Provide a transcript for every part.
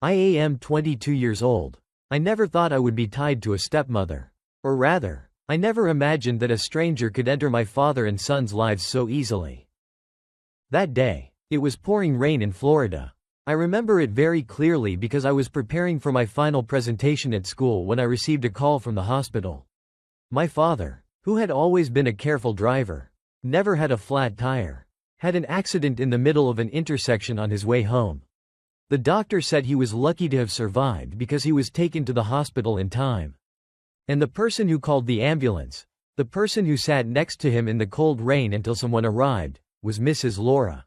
I am 22 years old. I never thought I would be tied to a stepmother. Or rather, I never imagined that a stranger could enter my father and son's lives so easily. That day, it was pouring rain in Florida. I remember it very clearly because I was preparing for my final presentation at school when I received a call from the hospital. My father, who had always been a careful driver, never had a flat tire, had an accident in the middle of an intersection on his way home. The doctor said he was lucky to have survived because he was taken to the hospital in time. And the person who called the ambulance, the person who sat next to him in the cold rain until someone arrived, was Mrs. Laura,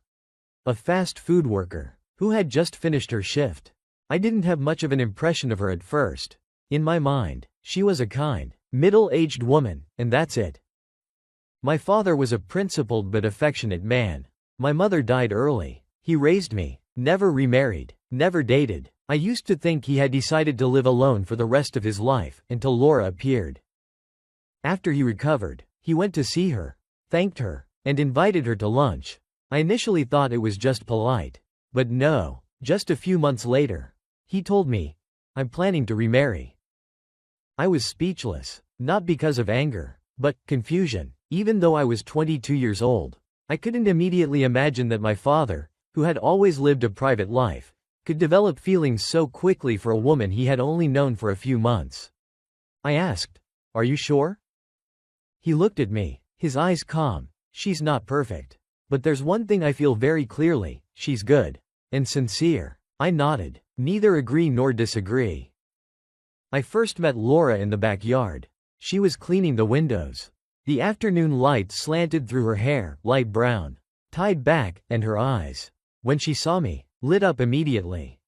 a fast food worker, who had just finished her shift. I didn't have much of an impression of her at first. In my mind, she was a kind, middle-aged woman, and that's it. My father was a principled but affectionate man. My mother died early. He raised me, never remarried, never dated. I used to think he had decided to live alone for the rest of his life, until Laura appeared. After he recovered, he went to see her, thanked her, and invited her to lunch. I initially thought it was just polite. But no, just a few months later, he told me, "I'm planning to remarry." I was speechless, not because of anger, but confusion. Even though I was 22 years old, I couldn't immediately imagine that my father, who had always lived a private life, could develop feelings so quickly for a woman he had only known for a few months. I asked, "Are you sure?" He looked at me, his eyes calm. "She's not perfect. But there's one thing I feel very clearly, she's good. And sincere." I nodded. Neither agree nor disagree. I first met Laura in the backyard. She was cleaning the windows. The afternoon light slanted through her hair, light brown, tied back, and her eyes, when she saw me, lit up immediately.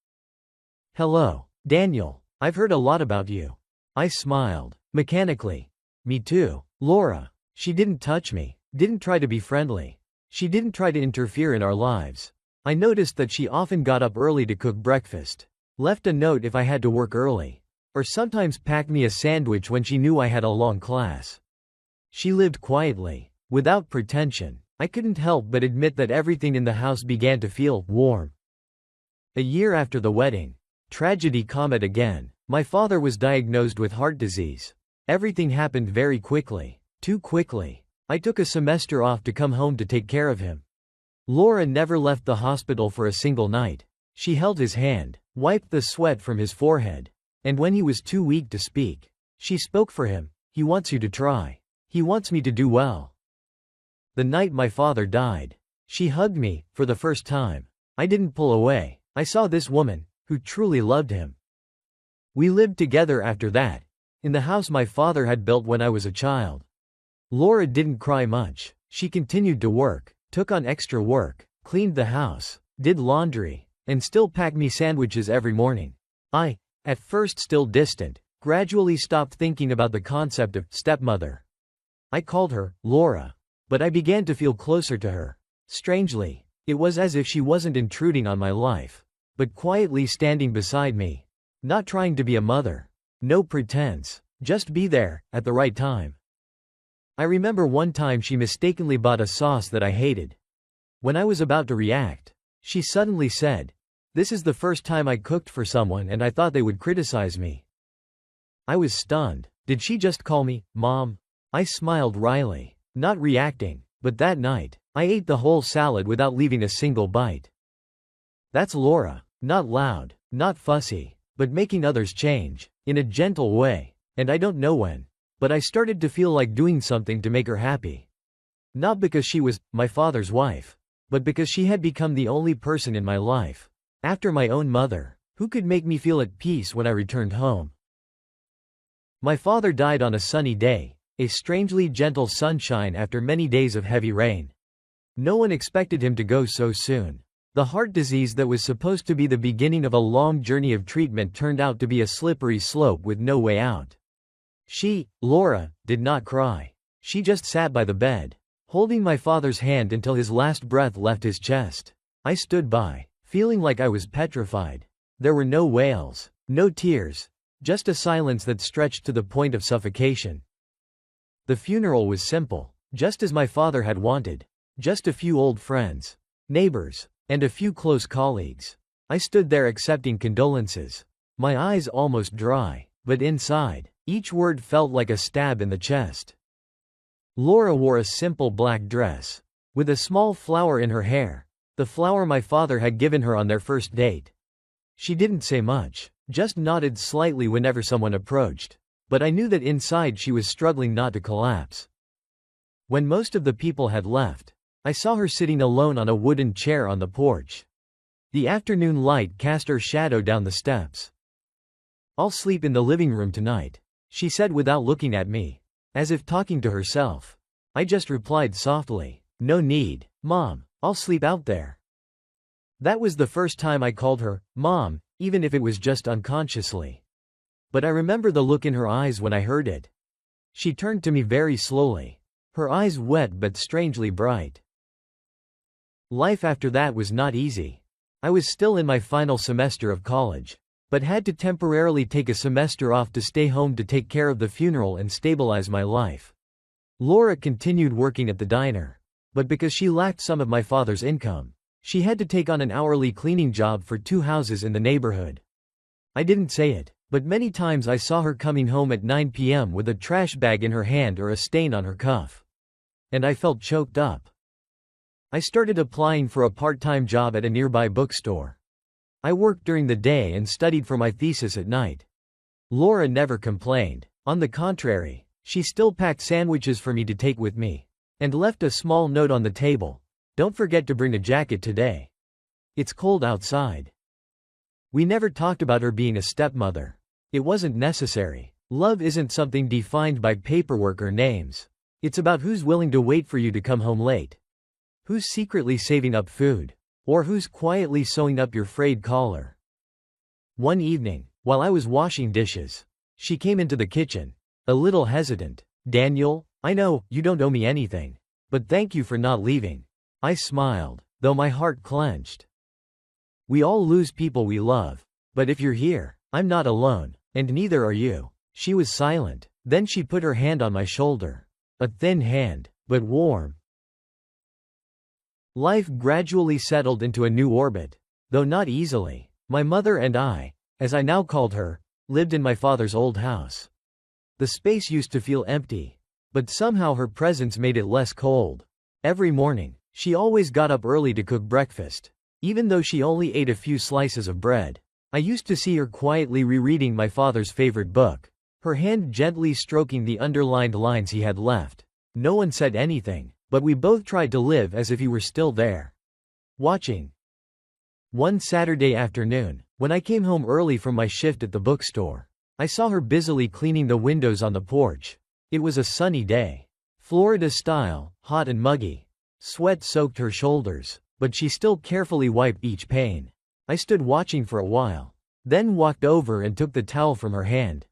"Hello, Daniel. I've heard a lot about you." I smiled, mechanically. "Me too, Laura." She didn't touch me, didn't try to be friendly. She didn't try to interfere in our lives. I noticed that she often got up early to cook breakfast, left a note if I had to work early, or sometimes packed me a sandwich when she knew I had a long class. She lived quietly, without pretension. I couldn't help but admit that everything in the house began to feel warm. A year after the wedding, tragedy came again. My father was diagnosed with heart disease. Everything happened very quickly, too quickly. I took a semester off to come home to take care of him. Laura never left the hospital for a single night. She held his hand, wiped the sweat from his forehead, and when he was too weak to speak, she spoke for him. "He wants you to try. He wants me to do well." The night my father died, she hugged me, for the first time. I didn't pull away. I saw this woman, who truly loved him. We lived together after that, in the house my father had built when I was a child. Laura didn't cry much. She continued to work, took on extra work, cleaned the house, did laundry, and still packed me sandwiches every morning. I, at first still distant, gradually stopped thinking about the concept of stepmother. I called her Laura, but I began to feel closer to her. Strangely, it was as if she wasn't intruding on my life, but quietly standing beside me. Not trying to be a mother. No pretense. Just be there, at the right time. I remember one time she mistakenly bought a sauce that I hated. When I was about to react, she suddenly said, "This is the first time I cooked for someone and I thought they would criticize me." I was stunned. Did she just call me Mom? I smiled wryly, not reacting, but that night, I ate the whole salad without leaving a single bite. That's Laura. Not loud, not fussy, but making others change, in a gentle way, and I don't know when, but I started to feel like doing something to make her happy. Not because she was my father's wife, but because she had become the only person in my life, after my own mother, who could make me feel at peace when I returned home. My father died on a sunny day, a strangely gentle sunshine after many days of heavy rain. No one expected him to go so soon. The heart disease that was supposed to be the beginning of a long journey of treatment turned out to be a slippery slope with no way out. She, Laura, did not cry. She just sat by the bed, holding my father's hand until his last breath left his chest. I stood by, feeling like I was petrified. There were no wails, no tears, just a silence that stretched to the point of suffocation. The funeral was simple, just as my father had wanted. Just a few old friends, neighbors, and a few close colleagues. I stood there accepting condolences. My eyes almost dry, but inside, each word felt like a stab in the chest. Laura wore a simple black dress, with a small flower in her hair, the flower my father had given her on their first date. She didn't say much, just nodded slightly whenever someone approached, but I knew that inside she was struggling not to collapse. When most of the people had left, I saw her sitting alone on a wooden chair on the porch. The afternoon light cast her shadow down the steps. "I'll sleep in the living room tonight," she said without looking at me, as if talking to herself. I just replied softly, "No need, Mom, I'll sleep out there." That was the first time I called her Mom, even if it was just unconsciously. But I remember the look in her eyes when I heard it. She turned to me very slowly, her eyes wet but strangely bright. Life after that was not easy. I was still in my final semester of college, but had to temporarily take a semester off to stay home to take care of the funeral and stabilize my life. Laura continued working at the diner, but because she lacked some of my father's income, she had to take on an hourly cleaning job for 2 houses in the neighborhood. I didn't say it, but many times I saw her coming home at 9 p.m. with a trash bag in her hand or a stain on her cuff. And I felt choked up. I started applying for a part-time job at a nearby bookstore. I worked during the day and studied for my thesis at night. Laura never complained. On the contrary, she still packed sandwiches for me to take with me, and left a small note on the table. "Don't forget to bring a jacket today. It's cold outside." We never talked about her being a stepmother. It wasn't necessary. Love isn't something defined by paperwork or names. It's about who's willing to wait for you to come home late, who's secretly saving up food, or who's quietly sewing up your frayed collar. One evening, while I was washing dishes, she came into the kitchen, a little hesitant. "Daniel, I know, you don't owe me anything, but thank you for not leaving." I smiled, though my heart clenched. We all lose people we love, but if you're here, I'm not alone, and neither are you. She was silent, then she put her hand on my shoulder. A thin hand, but warm. Life gradually settled into a new orbit, though not easily. My mother and I, as I now called her, lived in my father's old house. The space used to feel empty, but somehow her presence made it less cold. Every morning, she always got up early to cook breakfast. Even though she only ate a few slices of bread, I used to see her quietly rereading my father's favorite book, her hand gently stroking the underlined lines he had left. No one said anything, but we both tried to live as if he were still there, watching. One Saturday afternoon, when I came home early from my shift at the bookstore, I saw her busily cleaning the windows on the porch. It was a sunny day, Florida style, hot and muggy. Sweat soaked her shoulders, but she still carefully wiped each pane. I stood watching for a while, then walked over and took the towel from her hand.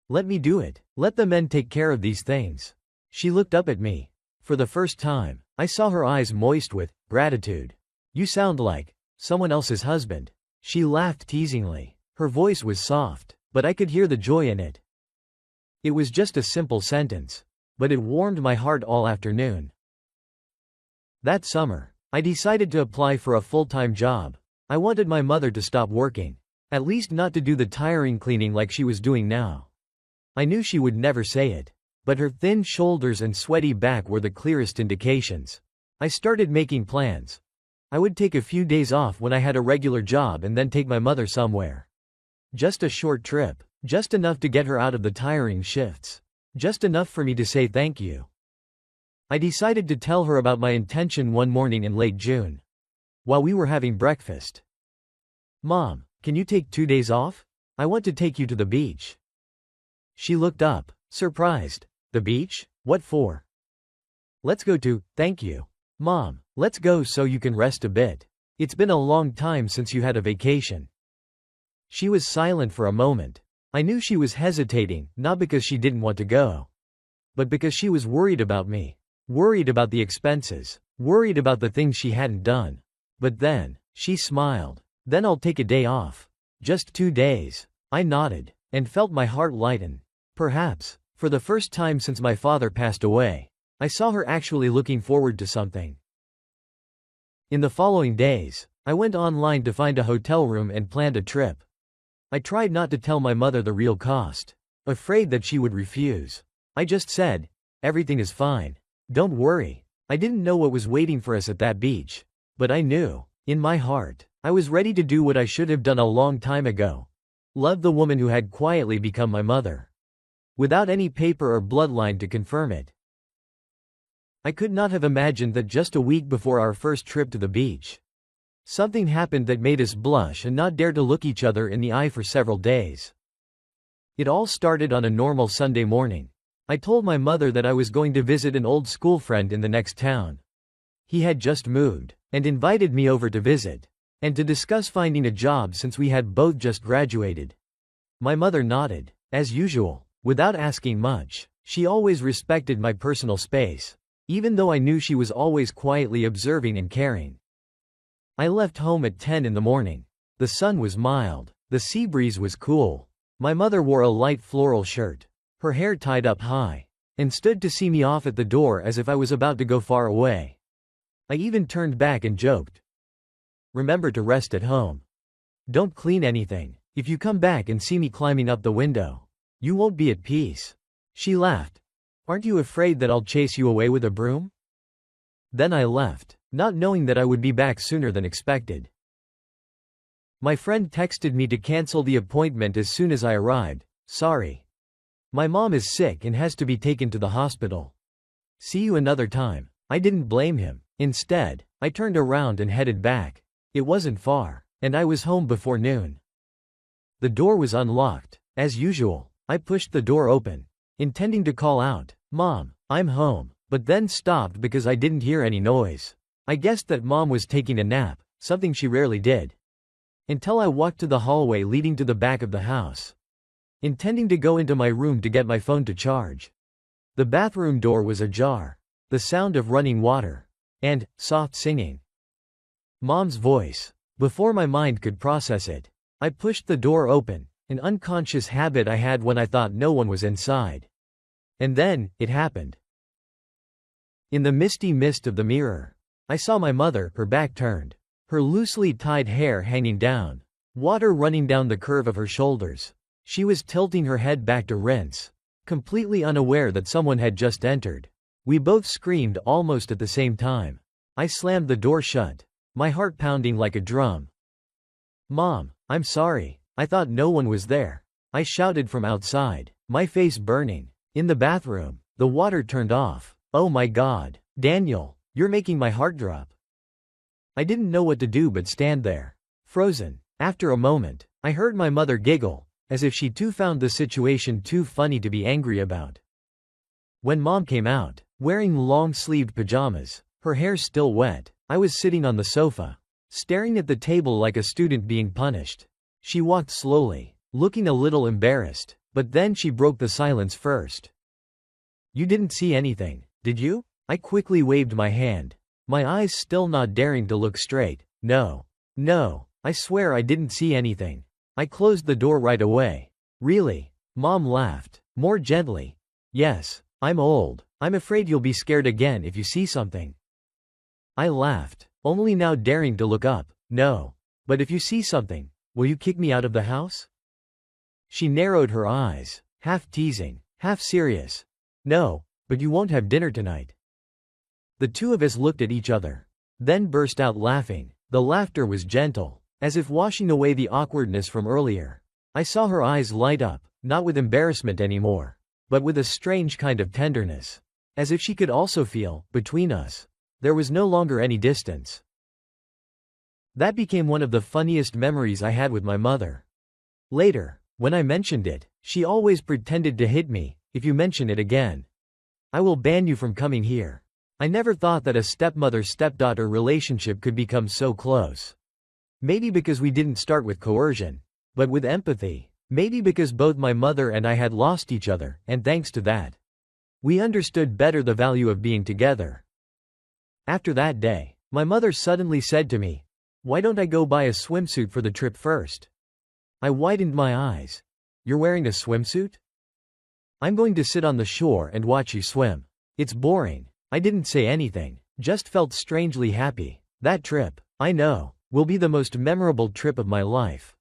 "Let me do it. Let the men take care of these things." She looked up at me. For the first time, I saw her eyes moist with gratitude. "You sound like someone else's husband." She laughed teasingly. Her voice was soft, but I could hear the joy in it. It was just a simple sentence, but it warmed my heart all afternoon. That summer, I decided to apply for a full-time job. I wanted my mother to stop working, at least not to do the tiring cleaning like she was doing now. I knew she would never say it, but her thin shoulders and sweaty back were the clearest indications. I started making plans. I would take a few days off when I had a regular job and then take my mother somewhere. Just a short trip, just enough to get her out of the tiring shifts, just enough for me to say thank you. I decided to tell her about my intention one morning in late June, while we were having breakfast. "Mom, can you take 2 days off? I want to take you to the beach." She looked up, surprised. "The beach? What for?" "Let's go to, thank you. Mom, let's go so you can rest a bit. It's been a long time since you had a vacation." She was silent for a moment. I knew she was hesitating, not because she didn't want to go, but because she was worried about me. Worried about the expenses, worried about the things she hadn't done. But then, she smiled. "Then I'll take a day off. Just 2 days. I nodded, and felt my heart lighten. Perhaps, for the first time since my father passed away, I saw her actually looking forward to something. In the following days, I went online to find a hotel room and planned a trip. I tried not to tell my mother the real cost, afraid that she would refuse. I just said, "Everything is fine. Don't worry." I didn't know what was waiting for us at that beach. But I knew, in my heart, I was ready to do what I should have done a long time ago. Love the woman who had quietly become my mother, without any paper or bloodline to confirm it. I could not have imagined that just a week before our first trip to the beach, something happened that made us blush and not dare to look each other in the eye for several days. It all started on a normal Sunday morning. I told my mother that I was going to visit an old school friend in the next town. He had just moved, and invited me over to visit, and to discuss finding a job since we had both just graduated. My mother nodded, as usual, without asking much. She always respected my personal space, even though I knew she was always quietly observing and caring. I left home at 10 in the morning. The sun was mild, the sea breeze was cool. My mother wore a light floral shirt, her hair tied up high, and stood to see me off at the door as if I was about to go far away. I even turned back and joked, "Remember to rest at home. Don't clean anything. If you come back and see me climbing up the window, you won't be at peace." She laughed. "Aren't you afraid that I'll chase you away with a broom?" Then I left, not knowing that I would be back sooner than expected. My friend texted me to cancel the appointment as soon as I arrived. "Sorry. My mom is sick and has to be taken to the hospital. See you another time." I didn't blame him. Instead, I turned around and headed back. It wasn't far, and I was home before noon. The door was unlocked. As usual, I pushed the door open, intending to call out, "Mom, I'm home," but then stopped because I didn't hear any noise. I guessed that Mom was taking a nap, something she rarely did. Until I walked to the hallway leading to the back of the house, intending to go into my room to get my phone to charge. The bathroom door was ajar, the sound of running water, and soft singing. Mom's voice. Before my mind could process it, I pushed the door open, an unconscious habit I had when I thought no one was inside. And then, it happened. In the misty mist of the mirror, I saw my mother, her back turned, her loosely tied hair hanging down, water running down the curve of her shoulders. She was tilting her head back to rinse, completely unaware that someone had just entered. We both screamed almost at the same time. I slammed the door shut, my heart pounding like a drum. "Mom, I'm sorry. I thought no one was there," I shouted from outside, my face burning. In the bathroom, the water turned off. "Oh my God, Daniel, you're making my heart drop." I didn't know what to do but stand there, frozen. After a moment, I heard my mother giggle, as if she too found the situation too funny to be angry about. When Mom came out, wearing long-sleeved pajamas, her hair still wet, I was sitting on the sofa, staring at the table like a student being punished. She walked slowly, looking a little embarrassed, but then she broke the silence first. "You didn't see anything, did you?" I quickly waved my hand, my eyes still not daring to look straight. No, I swear I didn't see anything." I closed the door right away. "Really?" Mom laughed, more gently. "Yes, I'm old. I'm afraid you'll be scared again if you see something." I laughed, only now daring to look up. "No. But if you see something, will you kick me out of the house?" She narrowed her eyes, half teasing, half serious. "No, but you won't have dinner tonight." The two of us looked at each other, then burst out laughing. The laughter was gentle, as if washing away the awkwardness from earlier. I saw her eyes light up, not with embarrassment anymore, but with a strange kind of tenderness, as if she could also feel, between us, there was no longer any distance. That became one of the funniest memories I had with my mother. Later, when I mentioned it, she always pretended to hit me. "If you mention it again, I will ban you from coming here." I never thought that a stepmother-stepdaughter relationship could become so close. Maybe because we didn't start with coercion, but with empathy. Maybe because both my mother and I had lost each other, and thanks to that, we understood better the value of being together. After that day, my mother suddenly said to me, "Why don't I go buy a swimsuit for the trip first?" I widened my eyes. "You're wearing a swimsuit?" "I'm going to sit on the shore and watch you swim. It's boring." I didn't say anything, just felt strangely happy. That trip, I know, will be the most memorable trip of my life.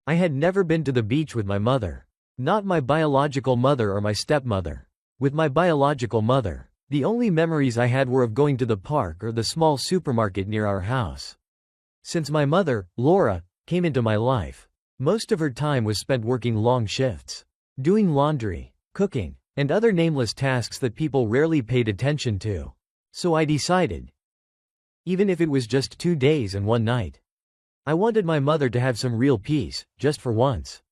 I had never been to the beach with my mother. Not my biological mother or my stepmother. With my biological mother, the only memories I had were of going to the park or the small supermarket near our house. Since my mother, Laura, came into my life, most of her time was spent working long shifts, doing laundry, cooking, and other nameless tasks that people rarely paid attention to. So I decided, even if it was just 2 days and 1 night, I wanted my mother to have some real peace, just for once.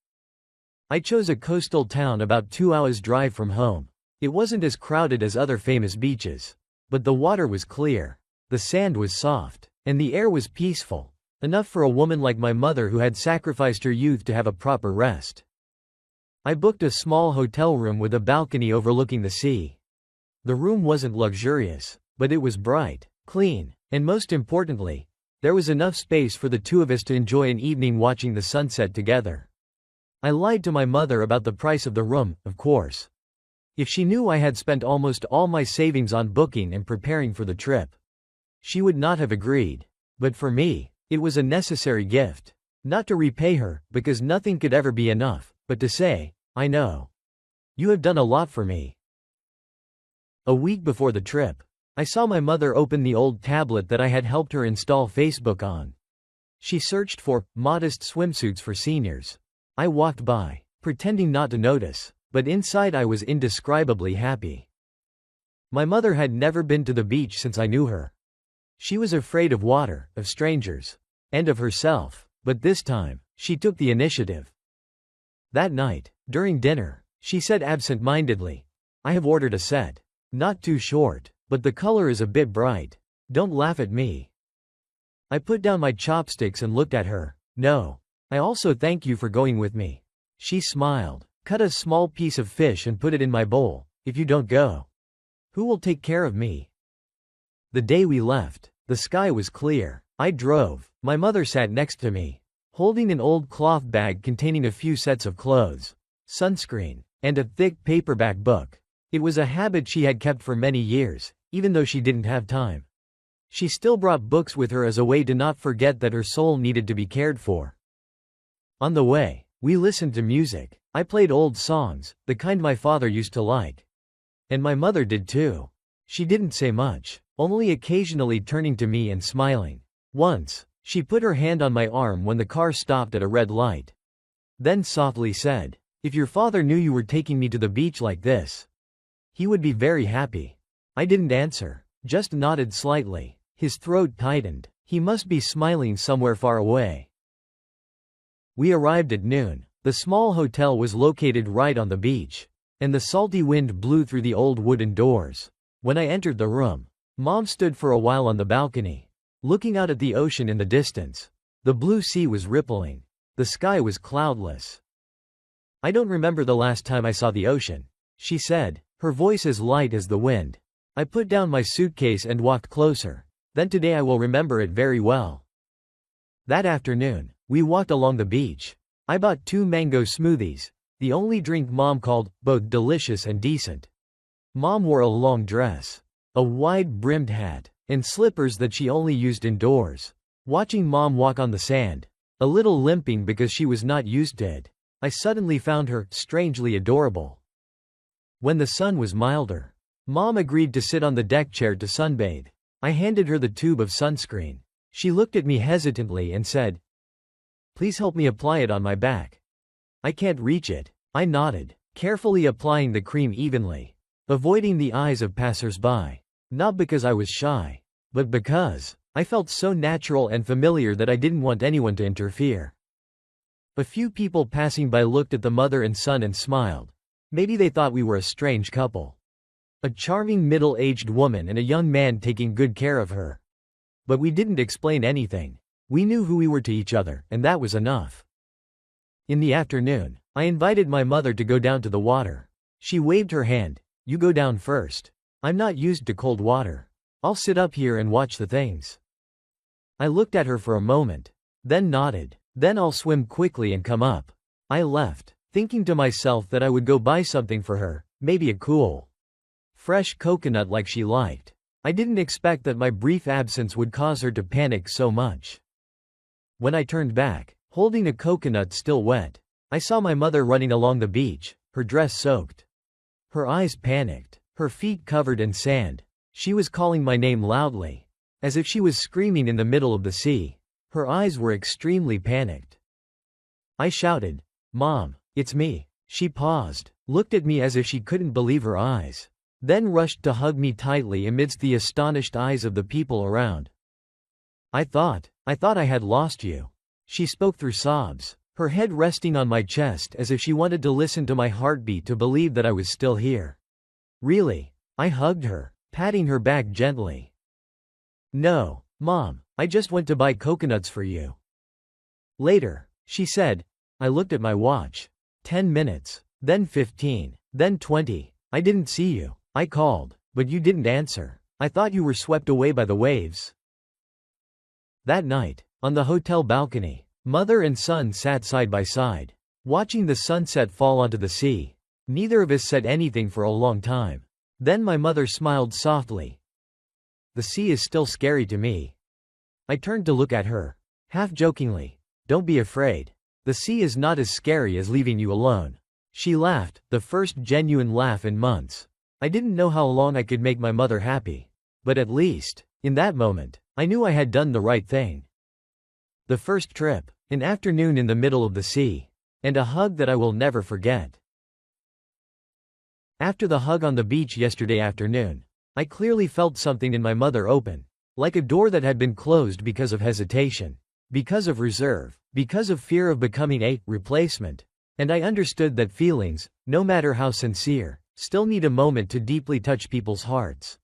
I chose a coastal town about 2 hours' drive from home. It wasn't as crowded as other famous beaches, but the water was clear, the sand was soft, and the air was peaceful, enough for a woman like my mother who had sacrificed her youth to have a proper rest. I booked a small hotel room with a balcony overlooking the sea. The room wasn't luxurious, but it was bright, clean, and most importantly, there was enough space for the two of us to enjoy an evening watching the sunset together. I lied to my mother about the price of the room, of course. If she knew I had spent almost all my savings on booking and preparing for the trip, she would not have agreed. But for me, it was a necessary gift. Not to repay her, because nothing could ever be enough, but to say, I know. You have done a lot for me. A week before the trip, I saw my mother open the old tablet that I had helped her install Facebook on. She searched for modest swimsuits for seniors. I walked by, pretending not to notice, but inside I was indescribably happy. My mother had never been to the beach since I knew her. She was afraid of water, of strangers, and of herself, but this time, she took the initiative. That night, during dinner, she said absent-mindedly, I have ordered a set. Not too short, but the color is a bit bright. Don't laugh at me. I put down my chopsticks and looked at her. No. I also thank you for going with me. She smiled, cut a small piece of fish and put it in my bowl. If you don't go, who will take care of me? The day we left, the sky was clear. I drove. My mother sat next to me, holding an old cloth bag containing a few sets of clothes, sunscreen, and a thick paperback book. It was a habit she had kept for many years, even though she didn't have time. She still brought books with her as a way to not forget that her soul needed to be cared for. On the way, we listened to music. I played old songs, the kind my father used to like. And my mother did too. She didn't say much, only occasionally turning to me and smiling. Once, she put her hand on my arm when the car stopped at a red light. Then softly said, if your father knew you were taking me to the beach like this, he would be very happy. I didn't answer, just nodded slightly. His throat tightened. He must be smiling somewhere far away. We arrived at noon. The small hotel was located right on the beach, and the salty wind blew through the old wooden doors. When I entered the room, Mom stood for a while on the balcony, looking out at the ocean in the distance. The blue sea was rippling. The sky was cloudless. I don't remember the last time I saw the ocean, she said, her voice as light as the wind. I put down my suitcase and walked closer. Then today I will remember it very well. That afternoon, we walked along the beach. I bought 2 mango smoothies, the only drink Mom called both delicious and decent. Mom wore a long dress, a wide-brimmed hat, and slippers that she only used indoors. Watching Mom walk on the sand, a little limping because she was not used to it, I suddenly found her strangely adorable. When the sun was milder, Mom agreed to sit on the deck chair to sunbathe. I handed her the tube of sunscreen. She looked at me hesitantly and said, please help me apply it on my back. I can't reach it. I nodded, carefully applying the cream evenly, avoiding the eyes of passers-by. Not because I was shy, but because I felt so natural and familiar that I didn't want anyone to interfere. A few people passing by looked at the mother and son and smiled. Maybe they thought we were a strange couple. A charming middle-aged woman and a young man taking good care of her. But we didn't explain anything. We knew who we were to each other, and that was enough. In the afternoon, I invited my mother to go down to the water. She waved her hand. You go down first. I'm not used to cold water. I'll sit up here and watch the things. I looked at her for a moment, then nodded. Then I'll swim quickly and come up. I left, thinking to myself that I would go buy something for her, maybe a cool, fresh coconut like she liked. I didn't expect that my brief absence would cause her to panic so much. When I turned back, holding a coconut still wet, I saw my mother running along the beach, her dress soaked. Her eyes panicked, her feet covered in sand. She was calling my name loudly, as if she was screaming in the middle of the sea. Her eyes were extremely panicked. I shouted, "Mom, it's me." She paused, looked at me as if she couldn't believe her eyes, then rushed to hug me tightly amidst the astonished eyes of the people around. I thought I had lost you." She spoke through sobs, her head resting on my chest as if she wanted to listen to my heartbeat to believe that I was still here. "Really?" I hugged her, patting her back gently. "No, Mom, I just went to buy coconuts for you." "Later," she said. I looked at my watch. 10 minutes, then 15, then 20. "I didn't see you. I called, but you didn't answer. I thought you were swept away by the waves." That night, on the hotel balcony, mother and son sat side by side, watching the sunset fall onto the sea. Neither of us said anything for a long time. Then my mother smiled softly. "The sea is still scary to me." I turned to look at her, half jokingly. "Don't be afraid. The sea is not as scary as leaving you alone." She laughed, the first genuine laugh in months. I didn't know how long I could make my mother happy. But at least, in that moment, I knew I had done the right thing. The first trip, an afternoon in the middle of the sea, and a hug that I will never forget. After the hug on the beach yesterday afternoon, I clearly felt something in my mother open, like a door that had been closed because of hesitation, because of reserve, because of fear of becoming a replacement. And I understood that feelings, no matter how sincere, still need a moment to deeply touch people's hearts.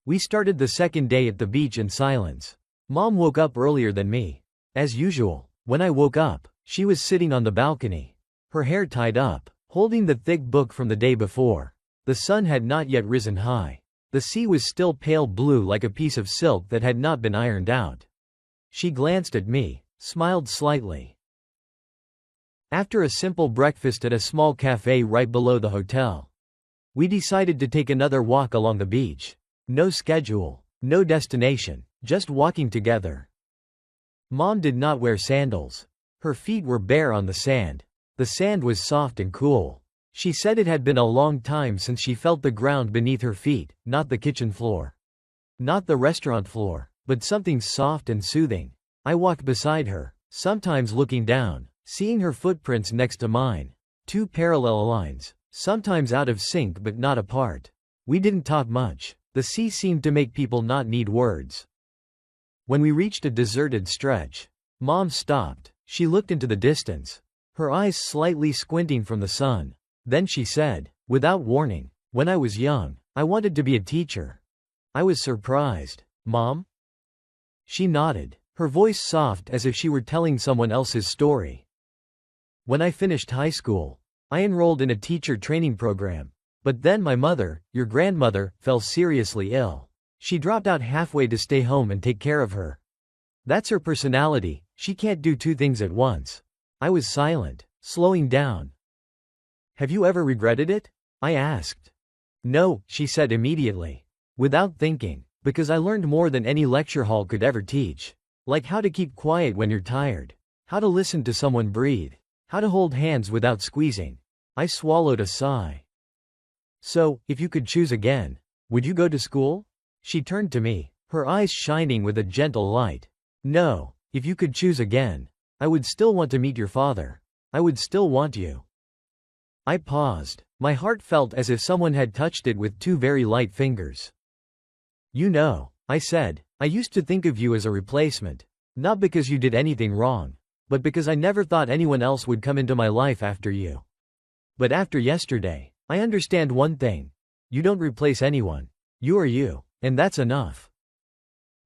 We started the second day at the beach in silence. Mom woke up earlier than me. As usual, when I woke up, she was sitting on the balcony, her hair tied up, holding the thick book from the day before. The sun had not yet risen high. The sea was still pale blue like a piece of silk that had not been ironed out. She glanced at me, smiled slightly. After a simple breakfast at a small cafe right below the hotel, we decided to take another walk along the beach. No schedule, no destination, just walking together. Mom did not wear sandals. Her feet were bare on the sand. The sand was soft and cool. She said it had been a long time since she felt the ground beneath her feet, not the kitchen floor, not the restaurant floor, but something soft and soothing. I walked beside her, sometimes looking down, seeing her footprints next to mine. Two parallel lines, sometimes out of sync but not apart. We didn't talk much. The sea seemed to make people not need words. When we reached a deserted stretch, Mom stopped. She looked into the distance, her eyes slightly squinting from the sun. Then she said, without warning, "When I was young, I wanted to be a teacher." I was surprised. "Mom?" She nodded, her voice soft as if she were telling someone else's story. "When I finished high school, I enrolled in a teacher training program. But then my mother, your grandmother, fell seriously ill. She dropped out halfway to stay home and take care of her. That's her personality, she can't do two things at once." I was silent, slowing down. "Have you ever regretted it?" I asked. "No," she said immediately, without thinking, "because I learned more than any lecture hall could ever teach. Like how to keep quiet when you're tired, how to listen to someone breathe, how to hold hands without squeezing." I swallowed a sigh. "So, if you could choose again, would you go to school?" She turned to me, her eyes shining with a gentle light. "No, if you could choose again, I would still want to meet your father. I would still want you." I paused. My heart felt as if someone had touched it with two very light fingers. "You know," I said, "I used to think of you as a replacement. Not because you did anything wrong, but because I never thought anyone else would come into my life after you. But after yesterday, I understand one thing. You don't replace anyone. You are you, and that's enough."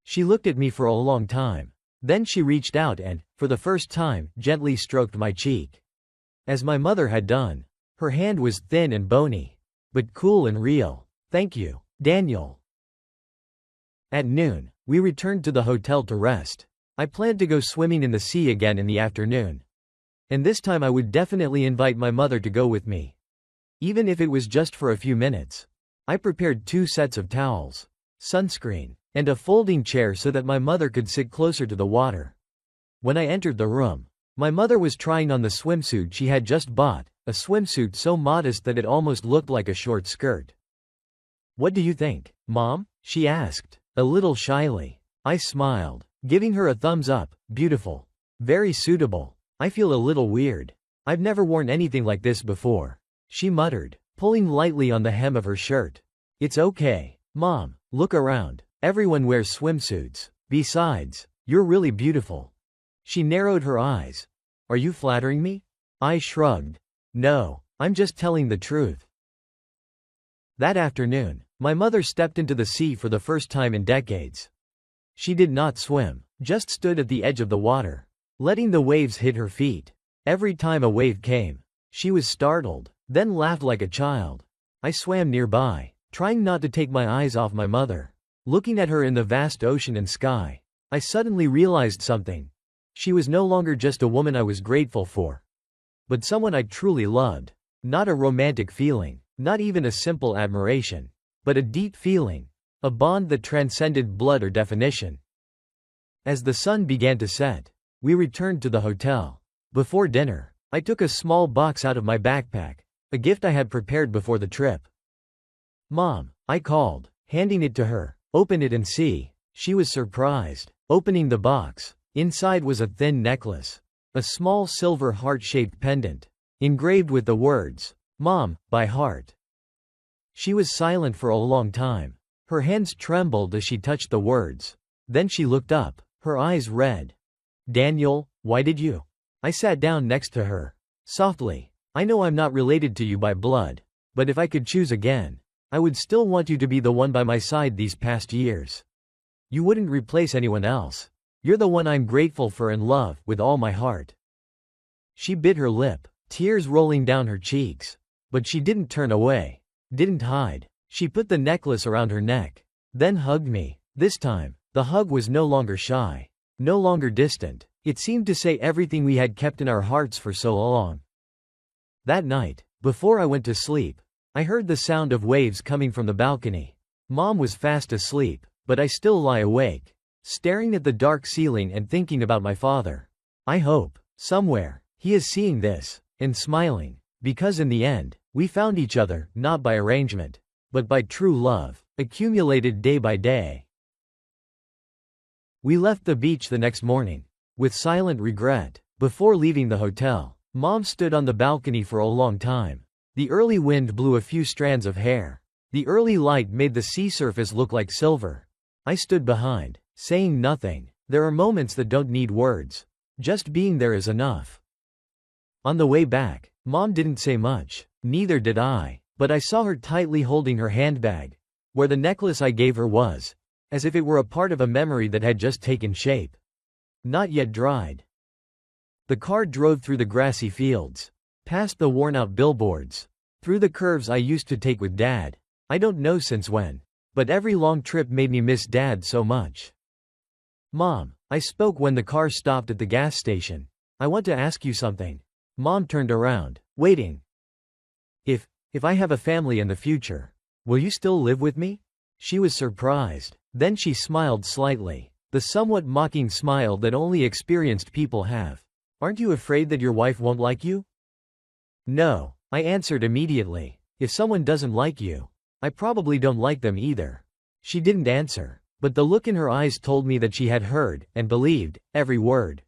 She looked at me for a long time. Then she reached out and, for the first time, gently stroked my cheek. As my mother had done. Her hand was thin and bony, but cool and real. "Thank you, Daniel." At noon, we returned to the hotel to rest. I planned to go swimming in the sea again in the afternoon. And this time I would definitely invite my mother to go with me. Even if it was just for a few minutes. I prepared 2 sets of towels. sunscreen, and a folding chair so that my mother could sit closer to the water. When I entered the room, my mother was trying on the swimsuit she had just bought, a swimsuit so modest that it almost looked like a short skirt. "What do you think, Mom?" she asked, a little shyly. I smiled, giving her a thumbs up. "Beautiful. Very suitable. I feel a little weird. I've never worn anything like this before," she muttered, pulling lightly on the hem of her shirt. "It's okay, Mom. Look around. Everyone wears swimsuits. Besides, you're really beautiful." She narrowed her eyes. "Are you flattering me?" I shrugged. "No, I'm just telling the truth." That afternoon, my mother stepped into the sea for the first time in decades. She did not swim, just stood at the edge of the water, letting the waves hit her feet. Every time a wave came, she was startled, then laughed like a child. I swam nearby, trying not to take my eyes off my mother. Looking at her in the vast ocean and sky, I suddenly realized something. She was no longer just a woman I was grateful for, but someone I truly loved. Not a romantic feeling, not even a simple admiration, but a deep feeling, a bond that transcended blood or definition. As the sun began to set, we returned to the hotel. Before dinner, I took a small box out of my backpack, a gift I had prepared before the trip. "Mom," I called, handing it to her. "Open it and see." She was surprised. Opening the box, inside was a thin necklace, a small silver heart-shaped pendant, engraved with the words, "Mom," by heart. She was silent for a long time. Her hands trembled as she touched the words. Then she looked up, her eyes red. "Daniel, why did you?" I sat down next to her. Softly, "I know I'm not related to you by blood, but if I could choose again, I would still want you to be the one by my side these past years. You wouldn't replace anyone else. You're the one I'm grateful for and love with all my heart." She bit her lip, tears rolling down her cheeks. But she didn't turn away, didn't hide. She put the necklace around her neck, then hugged me. This time, the hug was no longer shy, no longer distant. It seemed to say everything we had kept in our hearts for so long. That night, before I went to sleep, I heard the sound of waves coming from the balcony. Mom was fast asleep, but I still lie awake, staring at the dark ceiling and thinking about my father. I hope, somewhere, he is seeing this, and smiling, because in the end, we found each other, not by arrangement, but by true love, accumulated day by day. We left the beach the next morning, with silent regret. Before leaving the hotel, Mom stood on the balcony for a long time. The early wind blew a few strands of hair. The early light made the sea surface look like silver. I stood behind, saying nothing. There are moments that don't need words. Just being there is enough. On the way back, Mom didn't say much, neither did I, but I saw her tightly holding her handbag, where the necklace I gave her was, as if it were a part of a memory that had just taken shape, not yet dried. The car drove through the grassy fields, past the worn-out billboards, through the curves I used to take with Dad. I don't know since when, but every long trip made me miss Dad so much. "Mom," I spoke when the car stopped at the gas station. "I want to ask you something." Mom turned around, waiting. If I have a family in the future, will you still live with me?" She was surprised. Then she smiled slightly, the somewhat mocking smile that only experienced people have. "Aren't you afraid that your wife won't like you?" "No," I answered immediately. "If someone doesn't like you, I probably don't like them either." She didn't answer, but the look in her eyes told me that she had heard, and believed, every word.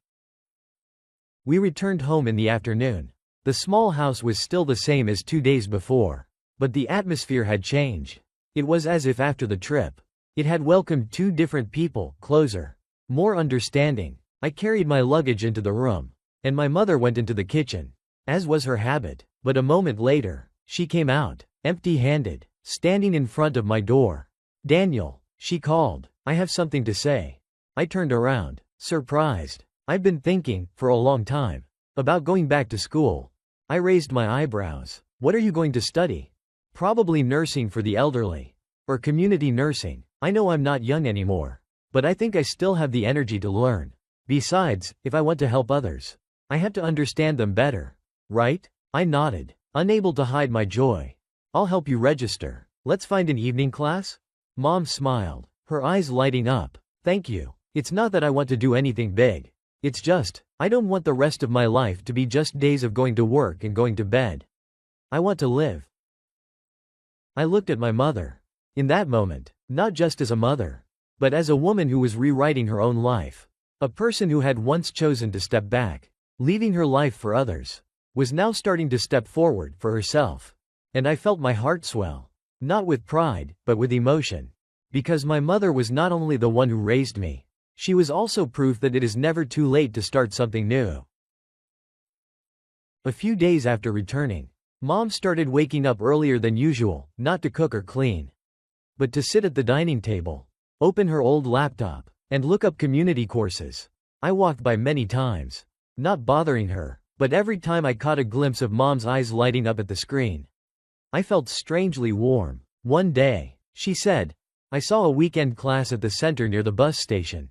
We returned home in the afternoon. The small house was still the same as 2 days before, but the atmosphere had changed. It was as if after the trip, it had welcomed 2 different people, closer, more understanding. I carried my luggage into the room, and my mother went into the kitchen, as was her habit, but a moment later, she came out, empty-handed, standing in front of my door. "Daniel," she called, "I have something to say." I turned around, surprised. I've been thinking, for a long time, about going back to school. I raised my eyebrows. "What are you going to study?" "Probably nursing for the elderly. Or community nursing. I know I'm not young anymore, but I think I still have the energy to learn. Besides, if I want to help others, I have to understand them better. Right?" I nodded, unable to hide my joy. "I'll help you register. Let's find an evening class?" Mom smiled, her eyes lighting up. Thank you. It's not that I want to do anything big. It's just, I don't want the rest of my life to be just days of going to work and going to bed. I want to live. I looked at my mother. In that moment, not just as a mother, but as a woman who was rewriting her own life. A person who had once chosen to step back, leaving her life for others, was now starting to step forward for herself. And I felt my heart swell. Not with pride, but with emotion. Because my mother was not only the one who raised me, she was also proof that it is never too late to start something new. A few days after returning, Mom started waking up earlier than usual, not to cook or clean, but to sit at the dining table, open her old laptop, and look up community courses. I walked by many times, not bothering her, but every time I caught a glimpse of Mom's eyes lighting up at the screen, I felt strangely warm. One day, she said, I saw a weekend class at the center near the bus station.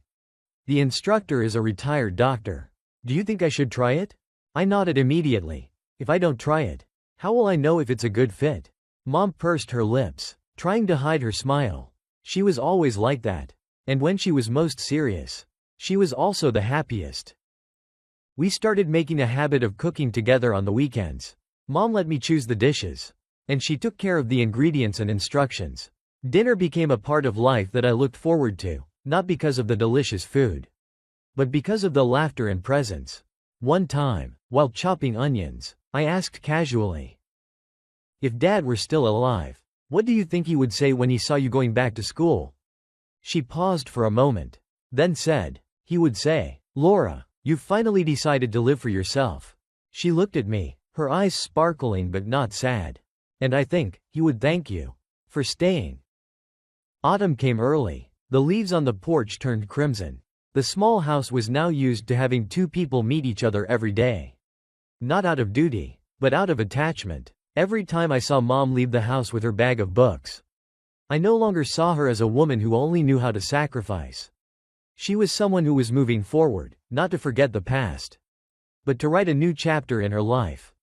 The instructor is a retired doctor. Do you think I should try it? I nodded immediately. If I don't try it, how will I know if it's a good fit? Mom pursed her lips, trying to hide her smile. She was always like that. And when she was most serious, she was also the happiest. We started making a habit of cooking together on the weekends. Mom let me choose the dishes, and she took care of the ingredients and instructions. Dinner became a part of life that I looked forward to, not because of the delicious food, but because of the laughter and presence. One time, while chopping onions, I asked casually, if Dad were still alive, what do you think he would say when he saw you going back to school? She paused for a moment, then said, he would say, Laura, you've finally decided to live for yourself. She looked at me, her eyes sparkling but not sad. And I think, he would thank you for staying. Autumn came early. The leaves on the porch turned crimson. The small house was now used to having two people meet each other every day. Not out of duty, but out of attachment. Every time I saw Mom leave the house with her bag of books, I no longer saw her as a woman who only knew how to sacrifice. She was someone who was moving forward, not to forget the past, but to write a new chapter in her life.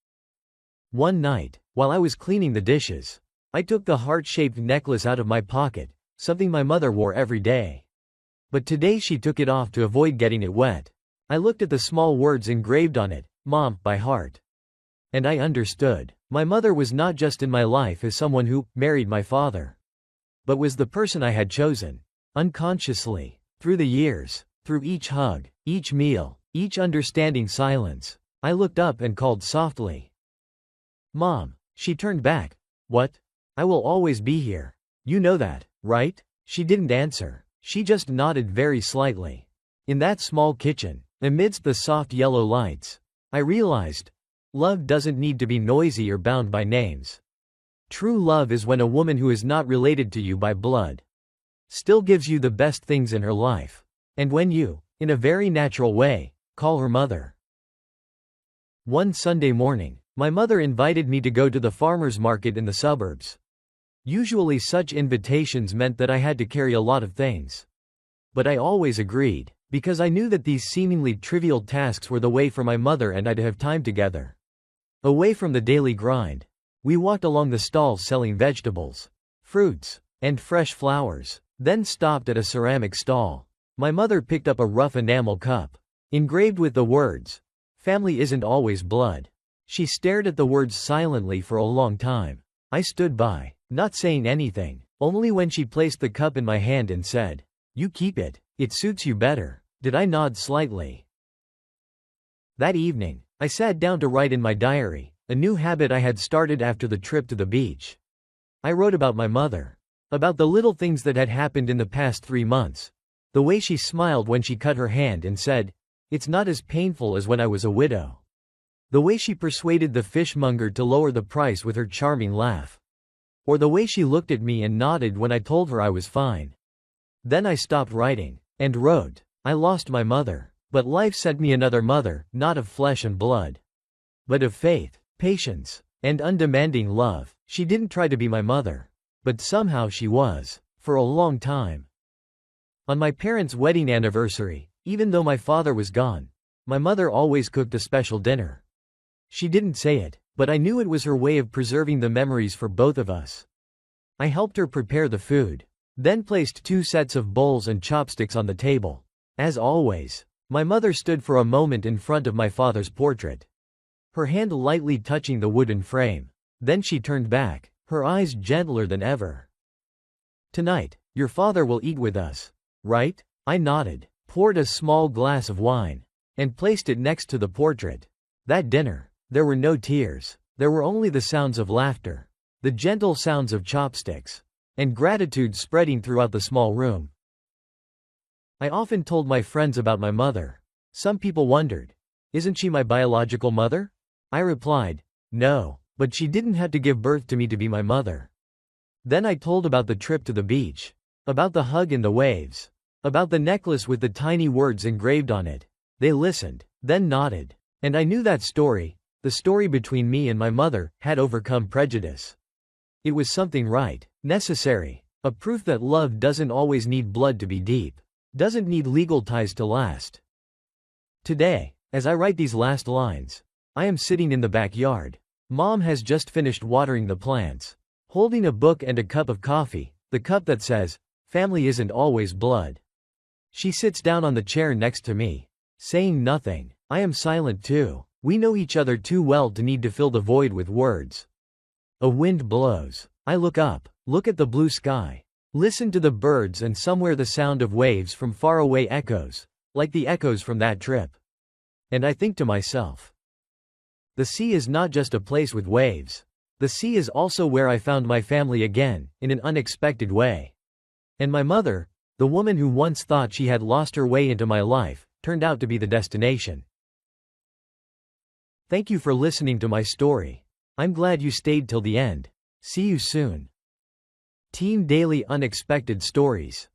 One night, while I was cleaning the dishes, I took the heart-shaped necklace out of my pocket, something my mother wore every day. But today she took it off to avoid getting it wet. I looked at the small words engraved on it, Mom, by heart. And I understood. My mother was not just in my life as someone who married my father, but was the person I had chosen. Unconsciously, through the years, through each hug, each meal, each understanding silence, I looked up and called softly, Mom. She turned back. What? I will always be here. You know that, right? She didn't answer. She just nodded very slightly. In that small kitchen, amidst the soft yellow lights, I realized, love doesn't need to be noisy or bound by names. True love is when a woman who is not related to you by blood still gives you the best things in her life. And when you, in a very natural way, call her mother. One Sunday morning, my mother invited me to go to the farmer's market in the suburbs. Usually such invitations meant that I had to carry a lot of things. But I always agreed, because I knew that these seemingly trivial tasks were the way for my mother and I to have time together. Away from the daily grind. We walked along the stalls selling vegetables, fruits, and fresh flowers, then stopped at a ceramic stall. My mother picked up a rough enamel cup, engraved with the words, "Family isn't always blood." She stared at the words silently for a long time. I stood by, not saying anything, only when she placed the cup in my hand and said, "You keep it, it suits you better," did I nod slightly. That evening, I sat down to write in my diary, a new habit I had started after the trip to the beach. I wrote about my mother, about the little things that had happened in the past 3 months, the way she smiled when she cut her hand and said, "It's not as painful as when I was a widow." The way she persuaded the fishmonger to lower the price with her charming laugh. Or the way she looked at me and nodded when I told her I was fine. Then I stopped writing, and wrote, I lost my mother, but life sent me another mother, not of flesh and blood, but of faith, patience, and undemanding love. She didn't try to be my mother, but somehow she was, for a long time. On my parents' wedding anniversary, even though my father was gone, my mother always cooked a special dinner. She didn't say it, but I knew it was her way of preserving the memories for both of us. I helped her prepare the food, then placed 2 sets of bowls and chopsticks on the table. As always, my mother stood for a moment in front of my father's portrait, her hand lightly touching the wooden frame. Then she turned back, her eyes gentler than ever. "Tonight, your father will eat with us, right?" I nodded, poured a small glass of wine, and placed it next to the portrait. That dinner, there were no tears, there were only the sounds of laughter, the gentle sounds of chopsticks, and gratitude spreading throughout the small room. I often told my friends about my mother. Some people wondered, "Isn't she my biological mother?" I replied, "No, but she didn't have to give birth to me to be my mother." Then I told about the trip to the beach, about the hug in the waves, about the necklace with the tiny words engraved on it. They listened, then nodded. And I knew that story, the story between me and my mother, had overcome prejudice. It was something right, necessary, a proof that love doesn't always need blood to be deep, doesn't need legal ties to last. Today, as I write these last lines, I am sitting in the backyard. Mom has just finished watering the plants, holding a book and a cup of coffee, the cup that says, "Family isn't always blood." She sits down on the chair next to me, saying nothing. I am silent too. We know each other too well to need to fill the void with words. A wind blows. I look up, look at the blue sky, listen to the birds, and somewhere the sound of waves from far away echoes, like the echoes from that trip. And I think to myself, the sea is not just a place with waves. The sea is also where I found my family again, in an unexpected way. And my mother, the woman who once thought she had lost her way into my life, turned out to be the destination. Thank you for listening to my story. I'm glad you stayed till the end. See you soon. Team Daily Unexpected Stories.